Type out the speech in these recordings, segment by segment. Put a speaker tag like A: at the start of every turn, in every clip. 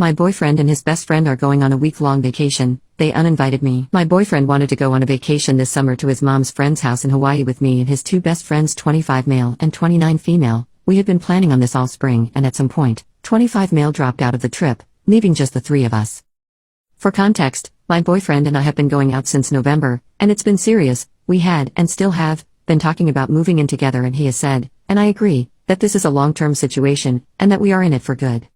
A: My boyfriend and his best friend are going on a week-long vacation. They uninvited me. My boyfriend wanted to go on a vacation this summer to his mom's friend's house in Hawaii with me and his two best friends, 25 male and 29 female. We had been planning on this all spring, and at some point, 25 male dropped out of the trip, leaving just the three of us. For context, my boyfriend and I have been going out since November, and it's been serious. We had, and still have, been talking about moving in together, and he has said, and I agree, that this is a long-term situation, and that we are in it for good.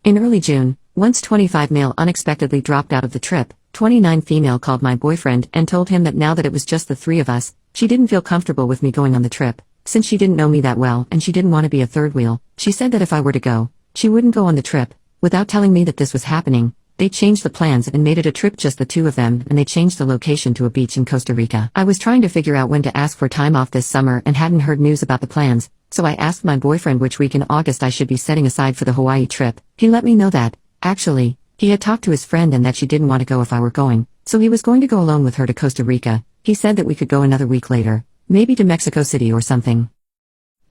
A: In early June, once 25 male unexpectedly dropped out of the trip, 29 female called my boyfriend and told him that now that it was just the three of us, she didn't feel comfortable with me going on the trip. Since she didn't know me that well and she didn't want to be a third wheel, she said that if I were to go, she wouldn't go on the trip. Without telling me that this was happening, they changed the plans and made it a trip just the two of them, and they changed the location to a beach in Costa Rica. I was trying to figure out when to ask for time off this summer and hadn't heard news about the plans, so I asked my boyfriend which week in August I should be setting aside for the Hawaii trip. He let me know that, actually, he had talked to his friend and that she didn't want to go if I were going, so he was going to go alone with her to Costa Rica. He said that we could go another week later, maybe to Mexico City or something.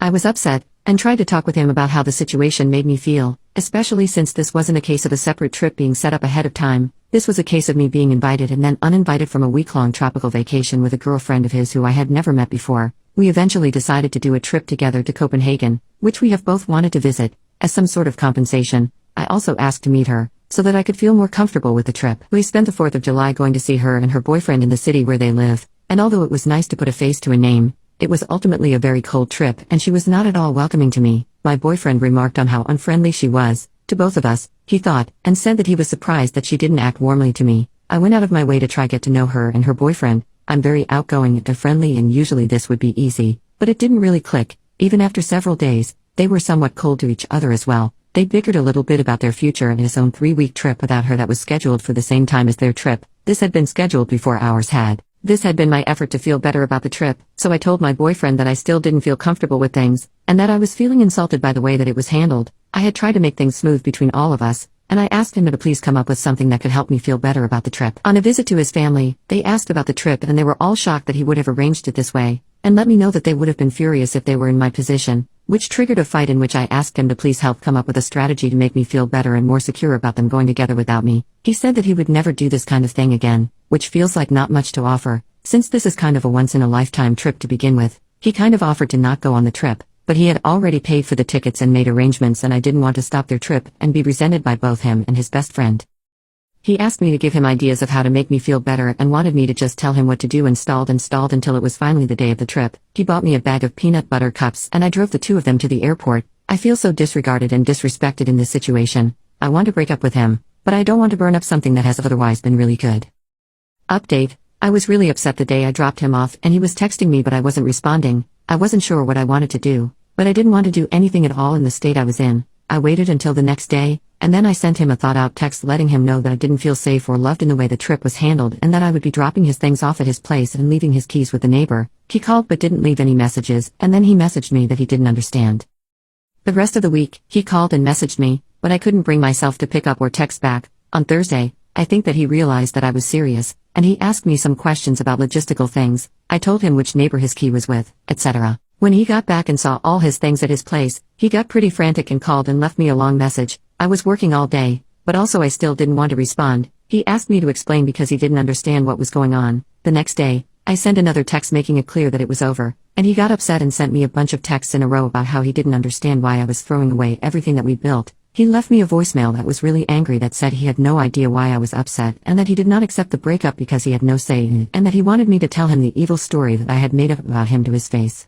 A: I was upset, and tried to talk with him about how the situation made me feel, especially since this wasn't a case of a separate trip being set up ahead of time. This was a case of me being invited and then uninvited from a week-long tropical vacation with a girlfriend of his who I had never met before. We eventually decided to do a trip together to Copenhagen, which we have both wanted to visit. As some sort of compensation, I also asked to meet her, so that I could feel more comfortable with the trip. We spent the 4th of July going to see her and her boyfriend in the city where they live, and although it was nice to put a face to a name, it was ultimately a very cold trip and she was not at all welcoming to me. My boyfriend remarked on how unfriendly she was, to both of us, he thought, and said that he was surprised that she didn't act warmly to me. I went out of my way to try get to know her and her boyfriend. I'm very outgoing and friendly and usually this would be easy, but it didn't really click. Even after several days, they were somewhat cold to each other as well. They bickered a little bit about their future and his own 3-week trip without her that was scheduled for the same time as their trip. This had been scheduled before ours had. This had been my effort to feel better about the trip, so I told my boyfriend that I still didn't feel comfortable with things, and that I was feeling insulted by the way that it was handled. I had tried to make things smooth between all of us, and I asked him to please come up with something that could help me feel better about the trip. On a visit to his family, they asked about the trip and they were all shocked that he would have arranged it this way, and let me know that they would have been furious if they were in my position, which triggered a fight in which I asked him to please help come up with a strategy to make me feel better and more secure about them going together without me. He said that he would never do this kind of thing again, which feels like not much to offer. Since this is kind of a once-in-a-lifetime trip to begin with, he kind of offered to not go on the trip, but he had already paid for the tickets and made arrangements and I didn't want to stop their trip and be resented by both him and his best friend. He asked me to give him ideas of how to make me feel better and wanted me to just tell him what to do and stalled until it was finally the day of the trip. He bought me a bag of peanut butter cups and I drove the two of them to the airport. I feel so disregarded and disrespected in this situation. I want to break up with him, but I don't want to burn up something that has otherwise been really good. Update. I was really upset the day I dropped him off and he was texting me but I wasn't responding. I wasn't sure what I wanted to do, but I didn't want to do anything at all in the state I was in. I waited until the next day, and then I sent him a thought-out text letting him know that I didn't feel safe or loved in the way the trip was handled and that I would be dropping his things off at his place and leaving his keys with the neighbor. He called but didn't leave any messages, and then he messaged me that he didn't understand. The rest of the week, he called and messaged me, but I couldn't bring myself to pick up or text back. On Thursday, I think that he realized that I was serious, and he asked me some questions about logistical things. I told him which neighbor his key was with, etc. When he got back and saw all his things at his place, he got pretty frantic and called and left me a long message. I was working all day, but also I still didn't want to respond. He asked me to explain because he didn't understand what was going on. The next day, I sent another text making it clear that it was over, and he got upset and sent me a bunch of texts in a row about how he didn't understand why I was throwing away everything that we built. He left me a voicemail that was really angry that said he had no idea why I was upset and that he did not accept the breakup because he had no say in it and that he wanted me to tell him the evil story that I had made up about him to his face.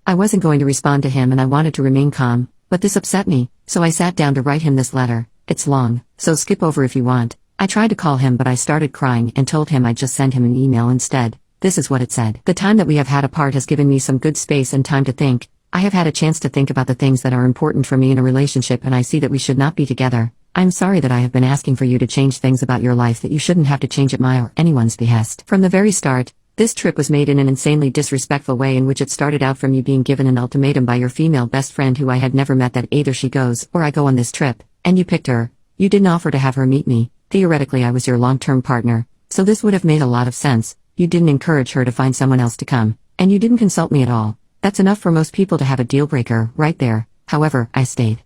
A: I wasn't going to respond to him and I wanted to remain calm, but this upset me, so I sat down to write him this letter. It's long, so skip over if you want. I tried to call him but I started crying and told him I'd just send him an email instead. This is what it said. The time that we have had apart has given me some good space and time to think. I have had a chance to think about the things that are important for me in a relationship and I see that we should not be together. I'm sorry that I have been asking for you to change things about your life that you shouldn't have to change at my or anyone's behest. From the very start, this trip was made in an insanely disrespectful way in which it started out from you being given an ultimatum by your female best friend who I had never met that either she goes or I go on this trip, and you picked her. You didn't offer to have her meet me. Theoretically I was your long-term partner, so this would have made a lot of sense. You didn't encourage her to find someone else to come, and you didn't consult me at all. That's enough for most people to have a deal breaker, right there. However, I stayed.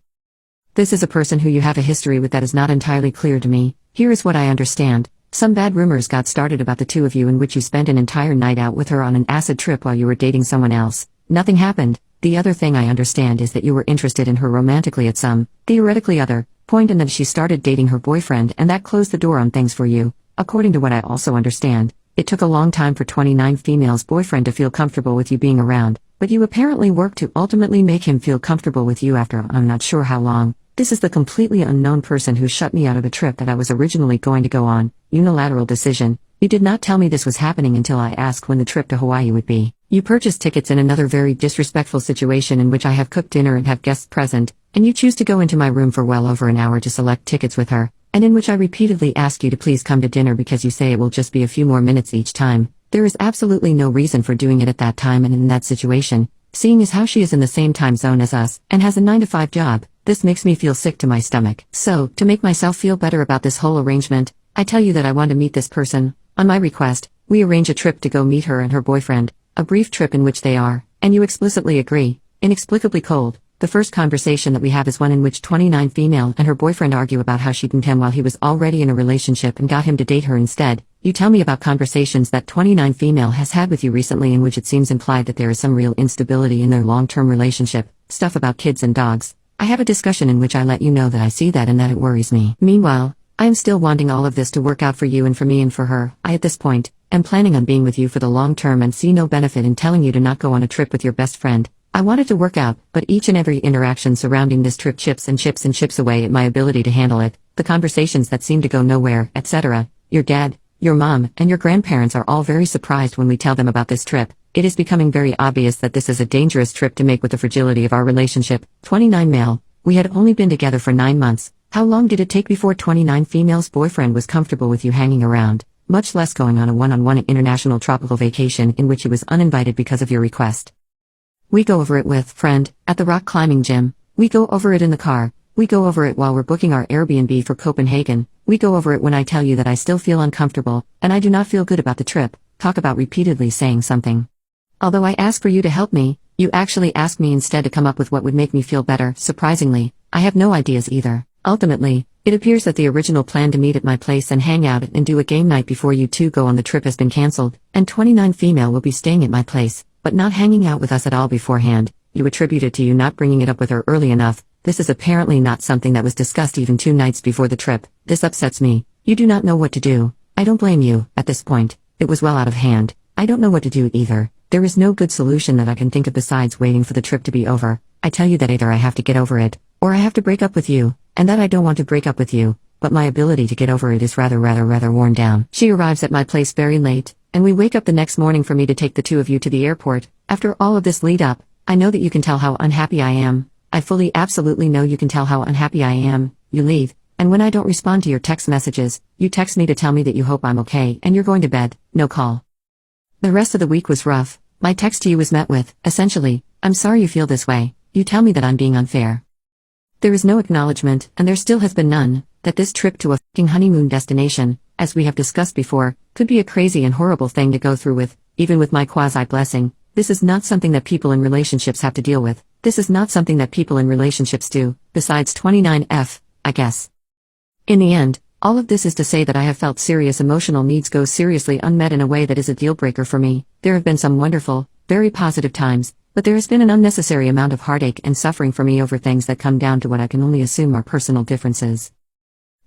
A: This is a person who you have a history with that is not entirely clear to me. Here is what I understand. Some bad rumors got started about the two of you in which you spent an entire night out with her on an acid trip while you were dating someone else. Nothing happened. The other thing I understand is that you were interested in her romantically at some, theoretically other, point, and that she started dating her boyfriend and that closed the door on things for you. According to what I also understand, it took a long time for 29 female's boyfriend to feel comfortable with you being around, but you apparently worked to ultimately make him feel comfortable with you after I'm not sure how long. This is the completely unknown person who shut me out of the trip that I was originally going to go on. Unilateral decision. You did not tell me this was happening until I asked when the trip to Hawaii would be. You purchased tickets in another very disrespectful situation in which I have cooked dinner and have guests present, and you choose to go into my room for well over an hour to select tickets with her, and in which I repeatedly ask you to please come to dinner because you say it will just be a few more minutes each time. There is absolutely no reason for doing it at that time and in that situation, seeing as how she is in the same time zone as us, and has a 9-to-5 job. This makes me feel sick to my stomach. So, to make myself feel better about this whole arrangement, I tell you that I want to meet this person. On my request, we arrange a trip to go meet her and her boyfriend, a brief trip in which they are, and you explicitly agree. Inexplicably cold. The first conversation that we have is one in which 29 female and her boyfriend argue about how she didn't him while he was already in a relationship and got him to date her instead. You tell me about conversations that 29 female has had with you recently in which it seems implied that there is some real instability in their long-term relationship, stuff about kids and dogs. I have a discussion in which I let you know that I see that and that it worries me. Meanwhile, I am still wanting all of this to work out for you and for me and for her. I at this point, am planning on being with you for the long term and see no benefit in telling you to not go on a trip with your best friend. I want it to work out, but each and every interaction surrounding this trip chips away at my ability to handle it. The conversations that seem to go nowhere, etc. Your dad, your mom, and your grandparents are all very surprised when we tell them about this trip. It is becoming very obvious that this is a dangerous trip to make with the fragility of our relationship. 29 male. We had only been together for 9 months. How long did it take before 29 female's boyfriend was comfortable with you hanging around, much less going on a one-on-one international tropical vacation in which he was uninvited because of your request? We go over it with friend at the rock climbing gym. We go over it in the car. We go over it while we're booking our Airbnb for Copenhagen. We go over it when I tell you that I still feel uncomfortable, and I do not feel good about the trip. Talk about repeatedly saying something. Although I ask for you to help me, you actually ask me instead to come up with what would make me feel better. Surprisingly, I have no ideas either. Ultimately, it appears that the original plan to meet at my place and hang out and do a game night before you two go on the trip has been cancelled, and 29 female will be staying at my place, but not hanging out with us at all beforehand. You attribute it to you not bringing it up with her early enough. This is apparently not something that was discussed even 2 nights before the trip. This upsets me. You do not know what to do. I don't blame you. At this point, it was well out of hand. I don't know what to do either. There is no good solution that I can think of besides waiting for the trip to be over. I tell you that either I have to get over it, or I have to break up with you, and that I don't want to break up with you, but my ability to get over it is rather worn down. She arrives at my place very late, and we wake up the next morning for me to take the two of you to the airport. After all of this lead up, I know that you can tell how unhappy I am. I fully absolutely know you can tell how unhappy I am. You leave, and when I don't respond to your text messages, you text me to tell me that you hope I'm okay and you're going to bed. No call. The rest of the week was rough. My text to you was met with, essentially, I'm sorry you feel this way. You tell me that I'm being unfair. There is no acknowledgement, and there still has been none, that this trip to a f***ing honeymoon destination, as we have discussed before, could be a crazy and horrible thing to go through with, even with my quasi-blessing. This is not something that people in relationships have to deal with. This is not something that people in relationships do, besides 29F, I guess. In the end, all of this is to say that I have felt serious emotional needs go seriously unmet in a way that is a deal-breaker for me. There have been some wonderful, very positive times, but there has been an unnecessary amount of heartache and suffering for me over things that come down to what I can only assume are personal differences.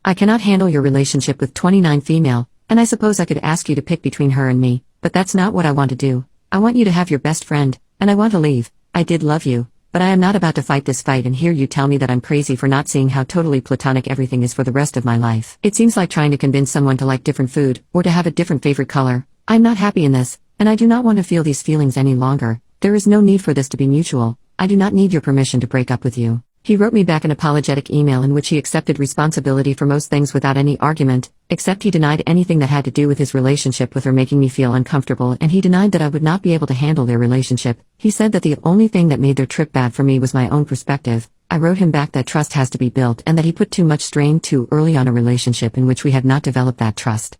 A: I cannot handle your relationship with 29 female, and I suppose I could ask you to pick between her and me, but that's not what I want to do. I want you to have your best friend, and I want to leave. I did love you, but I am not about to fight this fight and hear you tell me that I'm crazy for not seeing how totally platonic everything is for the rest of my life. It seems like trying to convince someone to like different food, or to have a different favorite color. I'm not happy in this, and I do not want to feel these feelings any longer. There is no need for this to be mutual. I do not need your permission to break up with you. He wrote me back an apologetic email in which he accepted responsibility for most things without any argument, except he denied anything that had to do with his relationship with her making me feel uncomfortable, and he denied that I would not be able to handle their relationship. He said that the only thing that made their trip bad for me was my own perspective. I wrote him back that trust has to be built and that he put too much strain too early on a relationship in which we had not developed that trust.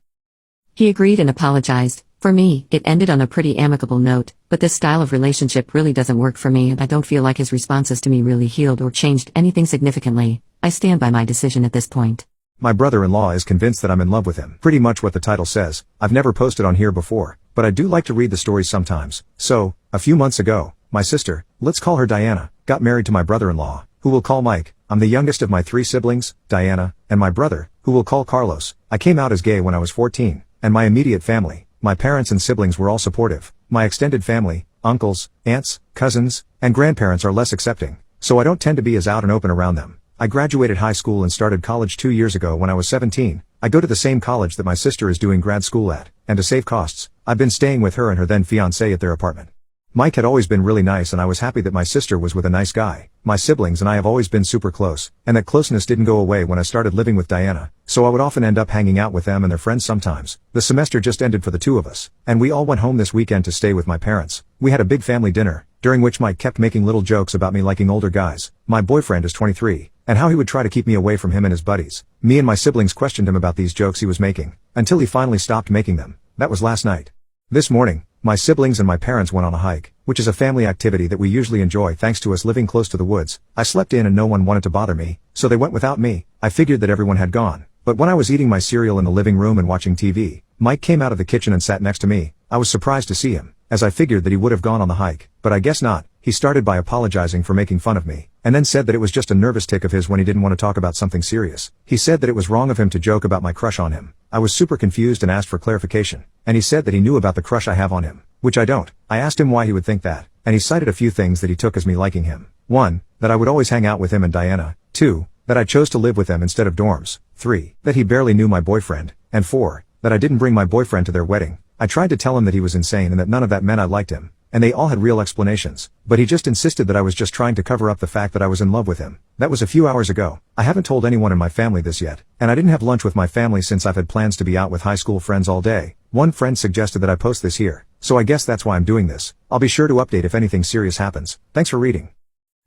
A: He agreed and apologized, For me, it ended on a pretty amicable note, but this style of relationship really doesn't work for me and I don't feel like his responses to me really healed or changed anything significantly. I stand by my decision at this point.
B: My brother-in-law is convinced that I'm in love with him. Pretty much what the title says. I've never posted on here before, but I do like to read the stories sometimes. So, a few months ago, my sister, let's call her Diana, got married to my brother-in-law, who we'll call Mike. I'm the youngest of my 3 siblings, Diana, and my brother, who we'll call Carlos. I came out as gay when I was 14, and my immediate family, my parents and siblings were all supportive. My extended family, uncles, aunts, cousins, and grandparents are less accepting, so I don't tend to be as out and open around them. I graduated high school and started college 2 years ago when I was 17. I go to the same college that my sister is doing grad school at, and to save costs, I've been staying with her and her then fiancé at their apartment. Mike had always been really nice and I was happy that my sister was with a nice guy. My siblings and I have always been super close, and that closeness didn't go away when I started living with Diana, so I would often end up hanging out with them and their friends sometimes. The semester just ended for the 2 of us, and we all went home this weekend to stay with my parents. We had a big family dinner, during which Mike kept making little jokes about me liking older guys. My boyfriend is 23, and how he would try to keep me away from him and his buddies. Me and my siblings questioned him about these jokes he was making, until he finally stopped making them. That was last night. This morning, my siblings and my parents went on a hike, which is a family activity that we usually enjoy thanks to us living close to the woods. I slept in and no one wanted to bother me, so they went without me. I figured that everyone had gone. But when I was eating my cereal in the living room and watching TV, Mike came out of the kitchen and sat next to me. I was surprised to see him, as I figured that he would have gone on the hike, but I guess not. He started by apologizing for making fun of me, and then said that it was just a nervous tick of his when he didn't want to talk about something serious. He said that it was wrong of him to joke about my crush on him. I was super confused and asked for clarification, and he said that he knew about the crush I have on him, which I don't. I asked him why he would think that, and he cited a few things that he took as me liking him. 1. That I would always hang out with him and Diana. 2. That I chose to live with them instead of dorms. 3. That he barely knew my boyfriend. And 4. That I didn't bring my boyfriend to their wedding. I tried to tell him that he was insane and that none of that meant I liked him, and they all had real explanations, but he just insisted that I was just trying to cover up the fact that I was in love with him. That was a few hours ago. I haven't told anyone in my family this yet, and I didn't have lunch with my family since I've had plans to be out with high school friends all day. One friend suggested that I post this here, so I guess that's why I'm doing this. I'll be sure to update if anything serious happens. Thanks for reading.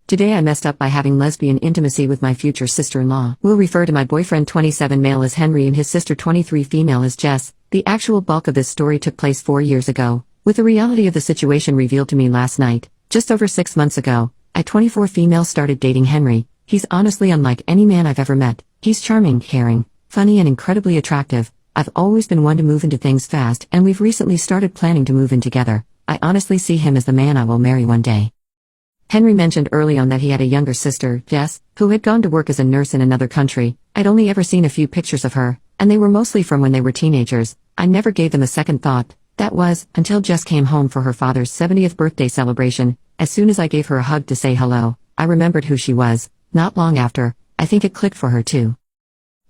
A: Today I messed up by having lesbian intimacy with my future sister-in-law. We'll refer to my boyfriend 27 male as Henry and his sister 23 female as Jess. The actual bulk of this story took place 4 years ago, with the reality of the situation revealed to me last night. Just over 6 months ago, I 24 female started dating Henry. He's honestly unlike any man I've ever met. He's charming, caring, funny and incredibly attractive. I've always been one to move into things fast and we've recently started planning to move in together. I honestly see him as the man I will marry one day. Henry mentioned early on that he had a younger sister, Jess, who had gone to work as a nurse in another country. I'd only ever seen a few pictures of her, and they were mostly from when they were teenagers. I never gave them a second thought. That was, until Jess came home for her father's 70th birthday celebration. As soon as I gave her a hug to say hello, I remembered who she was. Not long after, I think it clicked for her too.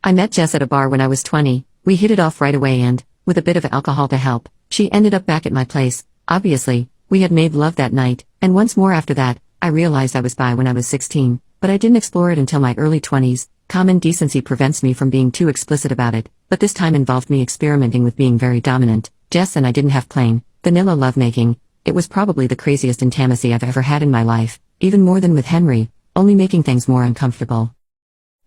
A: I met Jess at a bar when I was 20. We hit it off right away and, with a bit of alcohol to help, she ended up back at my place. Obviously, we had made love that night, and once more after that, I realized I was bi when I was 16, but I didn't explore it until my early 20s. Common decency prevents me from being too explicit about it, but this time involved me experimenting with being very dominant. Jess and I didn't have plain, vanilla lovemaking. It was probably the craziest intimacy I've ever had in my life, even more than with Henry, only making things more uncomfortable.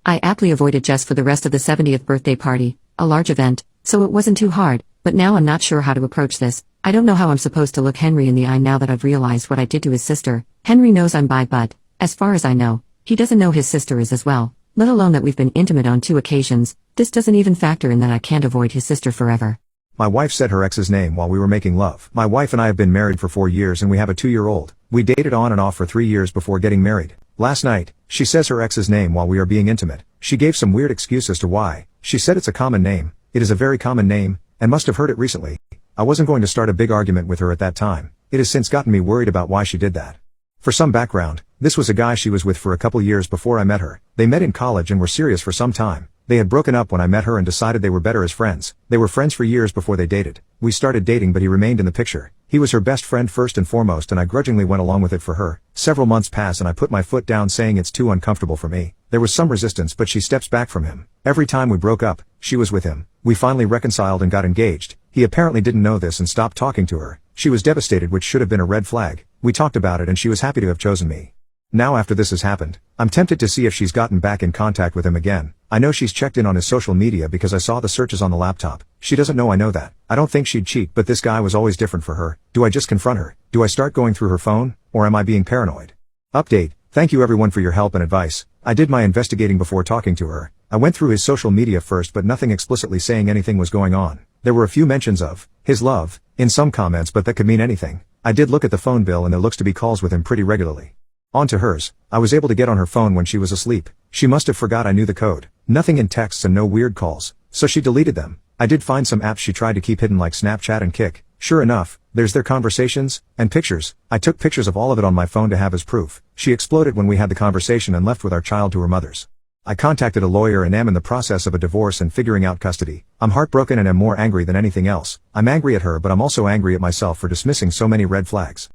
A: I aptly avoided Jess for the rest of the 70th birthday party, a large event, so it wasn't too hard, but now I'm not sure how to approach this. I don't know how I'm supposed to look Henry in the eye now that I've realized what I did to his sister. Henry knows I'm bi, but, as far as I know, he doesn't know his sister is as well, let alone that we've been intimate on 2 occasions. This doesn't even factor in that I can't avoid his sister forever.
B: My wife said her ex's name while we were making love. My wife and I have been married for 4 years and we have a 2-year-old. We dated on and off for 3 years before getting married. Last night, she says her ex's name while we are being intimate. She gave some weird excuse as to why. She said it's a common name. It is a very common name, and must have heard it recently. I wasn't going to start a big argument with her at that time. It has since gotten me worried about why she did that. For some background, this was a guy she was with for a couple years before I met her. They met in college and were serious for some time. They had broken up when I met her and decided they were better as friends. They were friends for years before they dated. We started dating but he remained in the picture. He was her best friend first and foremost and I grudgingly went along with it for her. Several months pass and I put my foot down saying it's too uncomfortable for me. There was some resistance but she steps back from him. Every time we broke up, she was with him. We finally reconciled and got engaged. He apparently didn't know this and stopped talking to her. She was devastated, which should have been a red flag. We talked about it and she was happy to have chosen me. Now after this has happened, I'm tempted to see if she's gotten back in contact with him again. I know she's checked in on his social media because I saw the searches on the laptop. She doesn't know I know that. I don't think she'd cheat, but this guy was always different for her. Do I just confront her? Do I start going through her phone? Or am I being paranoid? Update. Thank you everyone for your help and advice. I did my investigating before talking to her. I went through his social media first, but nothing explicitly saying anything was going on. There were a few mentions of his love in some comments, but that could mean anything. I did look at the phone bill and there looks to be calls with him pretty regularly. On to hers. I was able to get on her phone when she was asleep. She must have forgot I knew the code. Nothing in texts and no weird calls. So she deleted them. I did find some apps she tried to keep hidden like Snapchat and Kik. Sure enough, there's their conversations and pictures. I took pictures of all of it on my phone to have as proof. She exploded when we had the conversation and left with our child to her mother's. I contacted a lawyer and am in the process of a divorce and figuring out custody. I'm heartbroken and am more angry than anything else. I'm angry at her, but I'm also angry at myself for dismissing so many red flags.